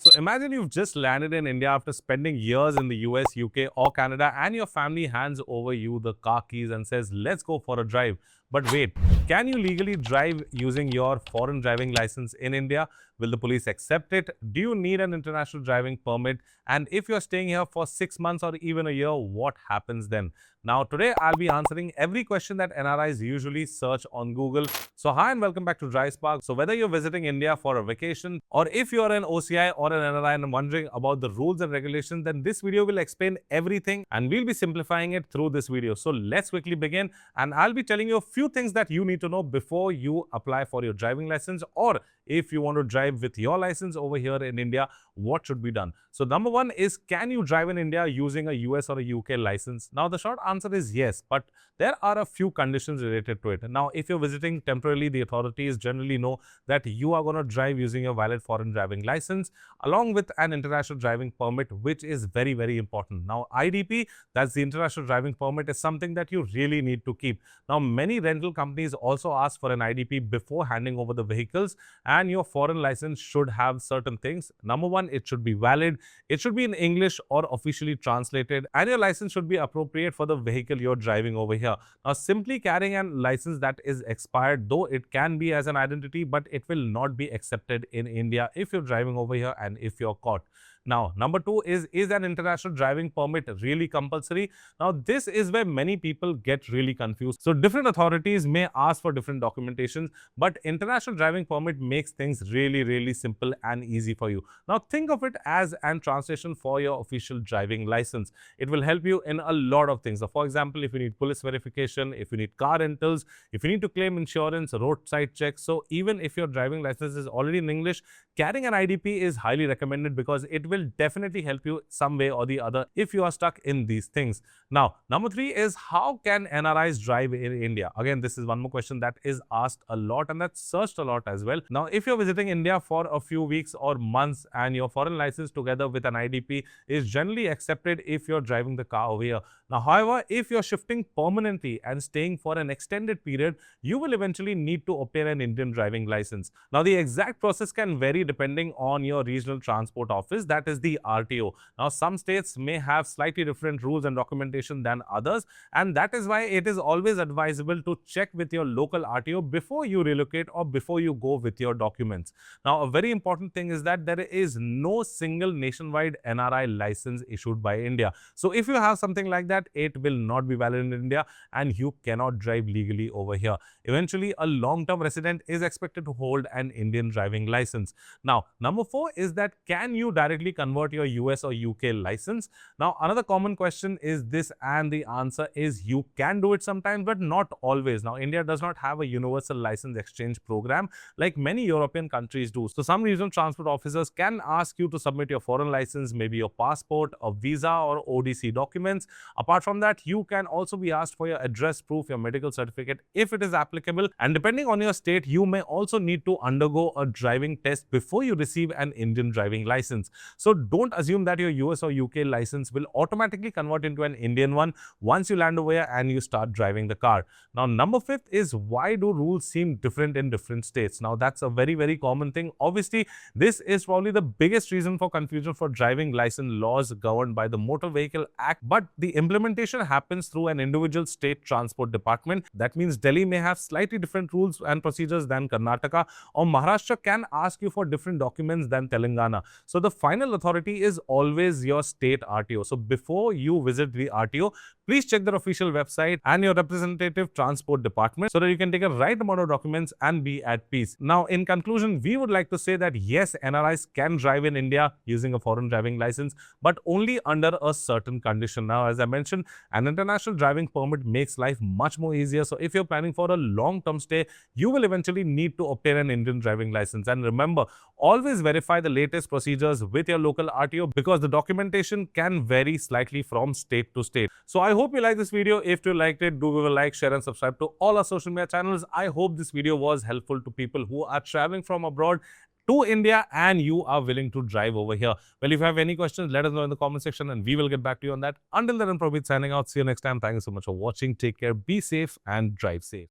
So imagine you've just landed in India after spending years in the US, UK or Canada and your family hands over you the car keys and says, let's go for a drive. But wait, can you legally drive using your foreign driving license in India? Will the police accept it? Do you need an international driving permit? And if you're staying here for 6 months or even a year, what happens then? Now, today I'll be answering every question that NRIs usually search on Google. So, hi and welcome back to DriveSpark. So, whether you're visiting India for a vacation or if you're an OCI or an NRI and wondering about the rules and regulations, then this video will explain everything and we'll be simplifying it through this video. So, let's quickly begin and I'll be telling you a few things that you need to know before you apply for your driving license, or if you want to drive with your license over here in India, what should be done. So, number one is, can you drive in India using a US or a UK license? Now, the short answer is yes, but there are a few conditions related to it. Now, if you're visiting temporarily, the authorities generally know that you are going to drive using a valid foreign driving license along with an international driving permit, which is very, very important. Now, IDP, that's the international driving permit, is something that you really need to keep. Now, many rental companies also ask for an IDP before handing over the vehicles, and your foreign license should have certain things. Number one, it should be valid, it should be in English or officially translated, and your license should be appropriate for the vehicle you're driving over here. Now, simply carrying a license that is expired, though it can be as an identity, but it will not be accepted in India if you're driving over here and if you're caught. Now, number two is an international driving permit really compulsory? Now, this is where many people get really confused. So, different authorities may ask for different documentations, but international driving permit makes things really, really simple and easy for you. Now, think of it as an translation for your official driving license. It will help you in a lot of things. So, for example, if you need police verification, if you need car rentals, if you need to claim insurance, roadside checks. So, even if your driving license is already in English, carrying an IDP is highly recommended because it will definitely help you some way or the other if you are stuck in these things. Now, number three is, how can NRIs drive in India? Again, this is one more question that is asked a lot and that's searched a lot as well. Now, if you're visiting India for a few weeks or months and your foreign license together with an IDP is generally accepted if you're driving the car over here. Now, however, if you're shifting permanently and staying for an extended period, you will eventually need to obtain an Indian driving license. Now, the exact process can vary depending on your regional transport office, that is the RTO. Now, some states may have slightly different rules and documentation than others, and that is why it is always advisable to check with your local RTO before you relocate or before you go with your documents. Now, a very important thing is that there is no single nationwide NRI license issued by India. So, if you have something like that, it will not be valid in India and you cannot drive legally over here. Eventually, a long-term resident is expected to hold an Indian driving license. Now, number four is that, can you directly convert your US or UK license? Now, another common question is this, and the answer is you can do it sometimes, but not always. Now, India does not have a universal license exchange program like many European countries do. So, some regional transport officers can ask you to submit your foreign license, maybe your passport, a visa or ODC documents. Apart from that, you can also be asked for your address proof, your medical certificate if it is applicable, and depending on your state, you may also need to undergo a driving test before you receive an Indian driving license. So, don't assume that your US or UK license will automatically convert into an Indian one once you land over here and you start driving the car. Now, number fifth is, why do rules seem different in different states? Now, that's a very, very common thing. Obviously, this is probably the biggest reason for confusion for driving license laws governed by the Motor Vehicle Act, but the implementation happens through an individual state transport department. That means Delhi may have slightly different rules and procedures than Karnataka, or Maharashtra can ask you for different documents than Telangana. So, the final authority is always your state RTO. So, before you visit the RTO, please check their official website and your representative transport department so that you can take a right amount of documents and be at peace. Now, in conclusion, we would like to say that yes, NRIs can drive in India using a foreign driving license, but only under a certain condition. Now, as I mentioned, an international driving permit makes life much more easier. So, if you're planning for a long-term stay, you will eventually need to obtain an Indian driving license. And remember, always verify the latest procedures with your local RTO because the documentation can vary slightly from state to state. So, I hope you like this video. If you liked it, do give a like, share and subscribe to all our social media channels. I hope this video was helpful to people who are traveling from abroad to India and you are willing to drive over here. Well, if you have any questions, let us know in the comment section and we will get back to you on that. Until then, I'm Prabhit signing out. See you next time. Thank you so much for watching. Take care, be safe and drive safe.